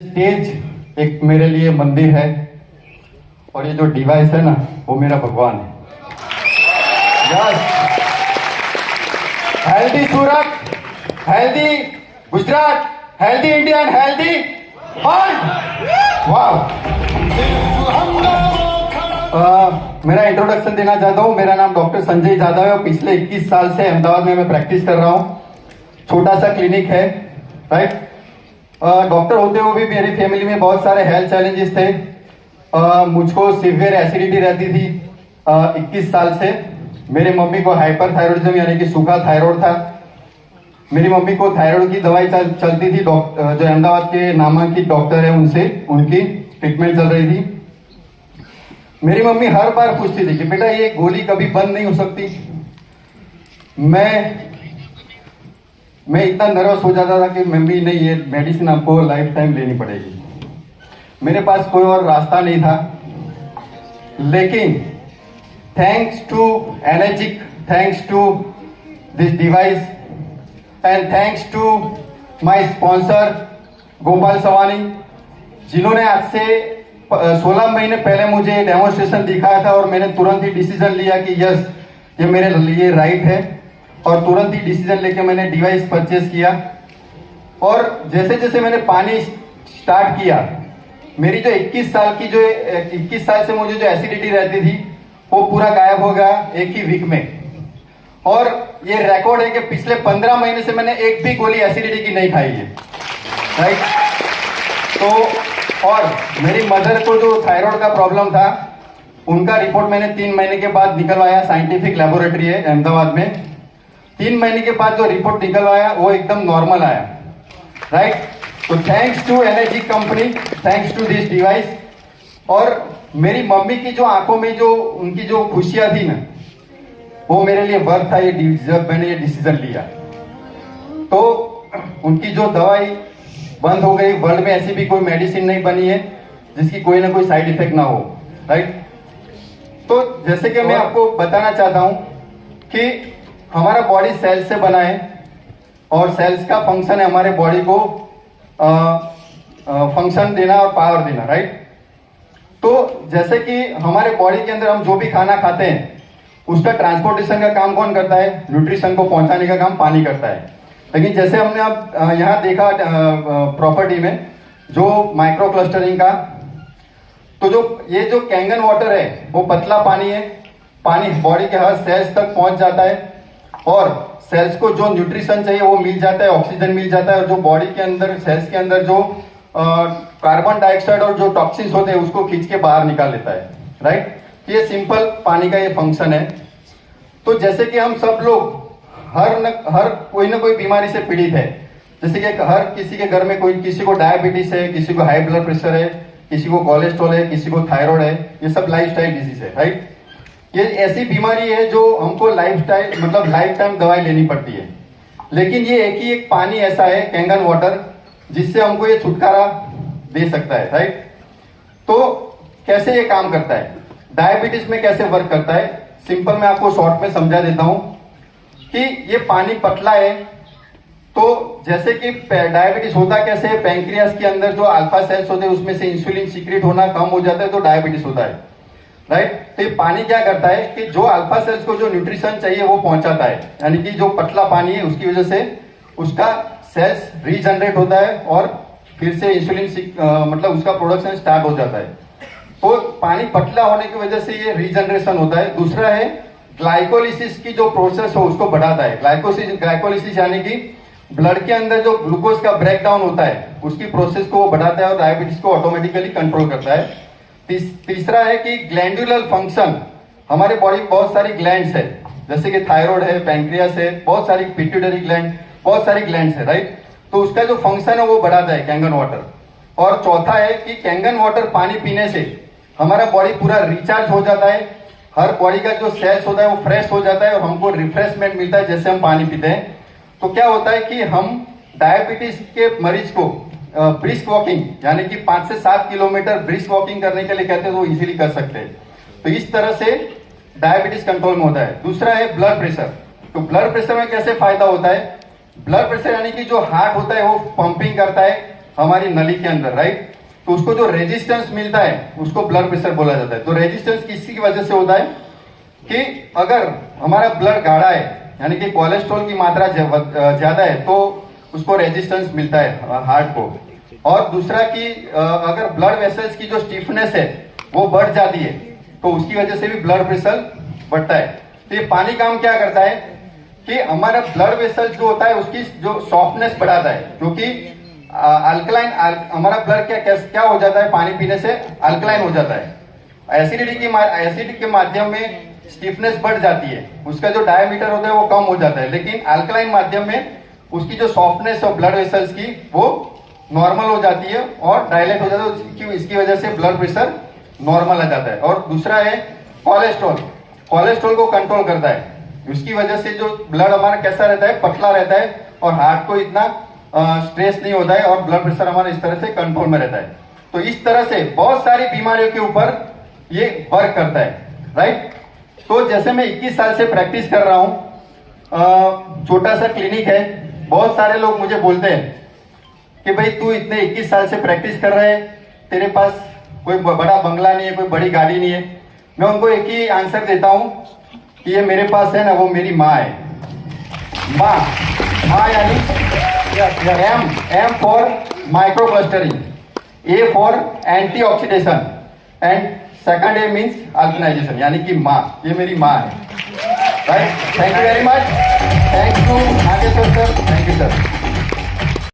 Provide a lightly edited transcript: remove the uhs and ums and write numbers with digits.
Stage एक मेरे लिए मंदिर है और ये जो डिवाइस है ना वो मेरा भगवान है। Yes, healthy Surat, healthy Gujarat, healthy India and healthy world. वाह। मेरा इंट्रोडक्शन देना चाहता हूँ। मेरा नाम डॉक्टर संजय यादव है और पिछले 21 साल से अहमदाबाद में मैं प्रैक्टिस कर रहा हूँ। छोटा सा क्लिनिक है, राइट। डॉक्टर होते हुए भी मेरी फैमिली में बहुत सारे हेल्थ चैलेंजेस थे। मुझको सीवियर एसिडिटी रहती थी 21 साल से। मेरी मम्मी को हाइपरथायरॉइडिज्म यानी कि सूखा थायराइड था। मेरी मम्मी को थायराइड की दवाई चलती थी, जो अहमदाबाद के नामांकित डॉक्टर है उनसे उनकी ट्रीटमेंट चल रही थी। मेरी मम्मी हर बार पूछती थी कि बेटा ये गोली कभी बंद नहीं हो सकती। मैं इतना नर्वस हो जाता था कि मम्मी नहीं, ये मेडिसिन आपको लाइफ टाइम लेनी पड़ेगी। मेरे पास कोई और रास्ता नहीं था, लेकिन thanks to Energic, thanks to this device and thanks to my sponsor Gopal Savani, जिन्होंने आज से 16 महीने पहले मुझे डेमोन्स्ट्रेशन दिखाया था और मैंने तुरंत ही डिसीजन लिया कि यस ये मेरे लिए राइट है और तुरंत ही डिसीजन लेके मैंने डिवाइस परचेज किया। और जैसे जैसे मैंने पानी स्टार्ट किया, मेरी जो 21 साल से मुझे जो एसिडिटी रहती थी वो पूरा गायब हो गया एक ही वीक में। और ये रिकॉर्ड है कि पिछले 15 महीने से मैंने एक भी गोली एसिडिटी की नहीं खाई है, राइट। तो और मेरी मदर को जो थायराइड का प्रॉब्लम था, उनका रिपोर्ट मैंने 3 महीने के बाद निकलवाया। साइंटिफिक लेबोरेटरी है अहमदाबाद में। 3 महीने के बाद जो रिपोर्ट निकलवाया वो एकदम नॉर्मल आया, राइट। तो thanks to energy company, thanks to this device. और मेरी मम्मी की जो आंखों में जो उनकी जो खुशियां थी ना, वो मेरे लिए वर्थ था ये जब मैंने ये डिसीजन लिया। तो उनकी जो दवाई बंद हो गई, वर्ल्ड में ऐसी भी कोई मेडिसिन नहीं बनी है जिसकी कोई ना कोई साइड इफेक्ट ना हो, राइट। तो जैसे कि मैं आपको बताना चाहता हूं कि हमारा बॉडी सेल्स से बना है और सेल्स का फंक्शन है हमारे बॉडी को फंक्शन देना और पावर देना, राइट। तो जैसे कि हमारे बॉडी के अंदर हम जो भी खाना खाते हैं उसका ट्रांसपोर्टेशन का काम कौन करता है? न्यूट्रिशन को पहुंचाने का काम पानी करता है। लेकिन जैसे हमने अब यहाँ देखा प्रॉपर्टी में जो माइक्रो क्लस्टरिंग का, तो ये जो कैंगन वाटर है वो पतला पानी है। पानी बॉडी के हर सेल्स तक पहुंच जाता है और सेल्स को जो न्यूट्रिशन चाहिए वो मिल जाता है, ऑक्सीजन मिल जाता है और जो बॉडी के अंदर सेल्स के अंदर जो कार्बन डाइऑक्साइड और जो टॉक्सिन्स होते हैं उसको खींच के बाहर निकाल लेता है, राइट। ये सिंपल पानी का ये फंक्शन है। तो जैसे कि हम सब लोग हर कोई ना कोई बीमारी से पीड़ित है। जैसे कि हर किसी के घर में किसी को डायबिटीज है, किसी को हाई ब्लड प्रेशर है, किसी को कोलेस्ट्रॉल है, किसी को थायराइड है। ये सब लाइफस्टाइल डिजीज है, राइट। ये ऐसी बीमारी है जो हमको लाइफ टाइम दवाई लेनी पड़ती है। लेकिन ये एक पानी ऐसा है, कैंगन वाटर, जिससे हमको ये छुटकारा दे सकता है, राइट। तो कैसे ये काम करता है, डायबिटीज में कैसे वर्क करता है, सिंपल मैं आपको शॉर्ट में समझा देता हूं कि ये पानी पतला है। तो जैसे कि डायबिटीज होता कैसे है, पैंक्रियास के अंदर जो अल्फा सेल्स होते हैं उसमें से इंसुलिन सीक्रेट होना कम हो जाता है तो डायबिटीज होता है, राइट। तो ये पानी क्या करता है कि जो अल्फा सेल्स को जो न्यूट्रिशन चाहिए वो पहुंचाता है, यानी कि जो पतला पानी है उसकी वजह से उसका सेल्स रीजनरेट होता है और फिर से इंसुलिन उसका प्रोडक्शन स्टार्ट हो जाता है। तो पानी पतला होने की वजह से ये रीजनरेशन होता है। दूसरा है ग्लाइकोलिसिस की जो प्रोसेस हो उसको बढ़ाता है। ग्लाइकोलिसिस यानी कि ब्लड के अंदर जो ग्लूकोज का ब्रेकडाउन होता है उसकी प्रोसेस को वो बढ़ाता है और डायबिटीज को ऑटोमेटिकली कंट्रोल करता है। तीसरा है कि ग्लैंडुलर फंक्शन, हमारे बॉडी में बहुत सारी ग्लैंड्स है, जैसे कि थायराइड है, पैंक्रियास है, बहुत सारी पिट्यूटरी ग्लैंड, बहुत सारी ग्लैंड्स है, राइट। तो उसका जो फंक्शन है वो बढ़ाता है कैंगन वाटर। और चौथा है कि कैंगन वाटर पानी पीने से हमारा बॉडी पूरा रिचार्ज हो जाता है, हर बॉडी का जो सेल्स होता है वो फ्रेश हो जाता है और हमको रिफ्रेशमेंट मिलता है जैसे हम पानी पीते हैं। तो क्या होता है कि हम डायबिटीज के मरीज को ब्रिस्क वॉकिंग यानी कि 5 से 7 किलोमीटर ब्रिस्क वॉकिंग करने के लिए कहते हैं तो वो इजीली कर सकते हैं। तो इस तरह से डायबिटीज कंट्रोल में होता है। दूसरा है ब्लड प्रेशर। तो ब्लड प्रेशर में कैसे फायदा होता है? ब्लड प्रेशर यानी कि जो हार्ट होता है वो पंपिंग करता है, हमारी नली के अंदर, राइट? तो उसको जो रेजिस्टेंस मिलता है उसको ब्लड प्रेशर बोला जाता है। तो रेजिस्टेंस किसी की वजह से होता है कि अगर हमारा ब्लड गाढ़ा है यानी कि कोलेस्ट्रॉल की मात्रा ज्यादा है तो उसको रेजिस्टेंस मिलता है हार्ट को। और दूसरा कि अगर ब्लड वेसल्स की जो स्टिफनेस है वो बढ़ जाती है तो उसकी वजह से भी ब्लड प्रेशर बढ़ता है। तो ये पानी काम क्या करता है कि हमारा ब्लड वेसल्स जो होता है उसकी जो सॉफ्टनेस बढ़ाता है, क्योंकि अल्कलाइन हमारा ब्लड क्या हो जाता है, पानी पीने से अल्कलाइन हो जाता है। एसिड के माध्यम में स्टिफनेस बढ़ जाती है, उसका जो डायमीटर होता है वो कम हो जाता है, लेकिन अल्कलाइन माध्यम में उसकी जो सॉफ्टनेस और ब्लड वेसल्स की वो नॉर्मल हो जाती है और डायलेट हो जाता है। इसकी वजह से ब्लड प्रेशर नॉर्मल आ जाता है। और दूसरा है कोलेस्ट्रॉल। कोलेस्ट्रॉल को कंट्रोल करता है, उसकी वजह से जो ब्लड हमारा कैसा रहता है, पतला रहता है और हार्ट को इतना स्ट्रेस नहीं होता है और ब्लड प्रेशर हमारा इस तरह से कंट्रोल में रहता है। तो इस तरह से बहुत सारी बीमारियों के ऊपर ये वर्क करता है, राइट? तो जैसे मैं 21 साल से प्रैक्टिस कर रहा हूँ, छोटा सा क्लिनिक है। बहुत सारे लोग मुझे बोलते हैं कि भाई तू इतने 21 साल से प्रैक्टिस कर रहे है, तेरे पास कोई बड़ा बंगला नहीं है, कोई बड़ी गाड़ी नहीं है। मैं उनको एक ही आंसर देता हूं कि ये मेरे पास है ना, वो मेरी माँ है। माँ यानी M for micro clustering, A for anti oxidation and second A means alkanisation, यानी कि माँ, ये मेरी माँ है, right? Thank you very much. Thank you Nageshwar sir, thank you sir.